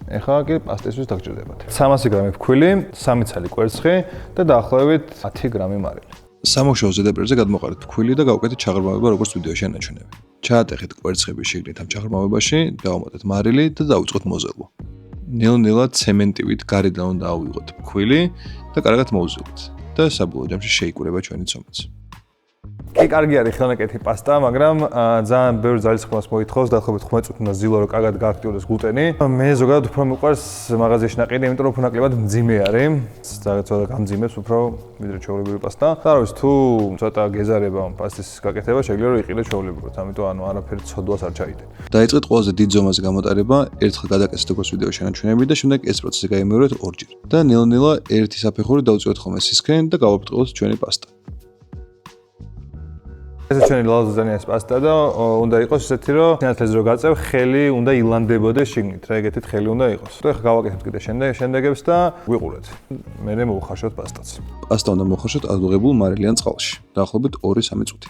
ეხლა კი პასტისთვის დაგჭირდებათ. 300 გრამი ფქვილი, 3 ცალი კვერცხი და დაახლოებით 10 გრამი მარილი. სამოქშოო ზედაპირზე გადმოყარეთ ფქვილი და გავუკეთეთ ჩაღრმავება როგორც ვიდეოში ანაჩვენები. ჩაატეხეთ კვერცხები შიგნით ამ ჩაღრმავებაში, დავამატეთ მარილი და დავიწყოთ მოზელვა. ნელ-ნელა ცემენტივით გარედან უნდა ავიღოთ ფქვილი და კარგად მოვზილოთ და საბოლოო ჯამში შეიკურება ჩვენი ცომაც. კი, კარგი არის ხელნაკეთი პასტა, მაგრამ ძალიან ბევრი ძალისხმევას მოითხოვს, დაახლოებით 15 წუთი უნდა ზილო, რომ კარგად გააქტიურდეს გლუტენი. მე ზოგადად უფრო მიყვარს მაღაზიაში ნაყიდი, იმიტომ რომ უფრო ნაკლებად მძიმე არის. ცოტა გამძიმებს უფრო ვიდრე ჩვეულებრივი პასტა. და რა ვიცი, თუ ცოტა გეზარება პასტის გაკეთება, შეგვიძლია რომ იყიდე ჩვეულებრივად, ამიტომ არაფერი ცოდვას არ ჩაიდე. დაიწყეთ ყველაზე დიდ ზომაზე გამოტარება, ერთხელ გადაკეთეთ როგორც ვიდეოში ანაჩვენები და შემდეგ ეს პროცესი გაიმეორეთ ორჯერ. და ნელ-ნელა ერთი საფეხური დავუწევთ ხოლმე სისქენ და გავაბრტყელოთ ჩვენი პასტა. ეს ჩვენი ლაზანიას პასტა და უნდა იყოს ისეთი, რომ სინათლეზე რო გაწევ, ხელი უნდა ილანდებოდეს შიგნით, რა ეგეთით ხელი უნდა იყოს. და ახლა გავაკეთებთ კიდე შემდეგებს და ვიყურეთ. მერე მოვხარშოთ პასტაც. პასტა უნდა მოხარშოთ ადუღებულ მარილიან წყალში, დაახლოებით 2-3 წუთი.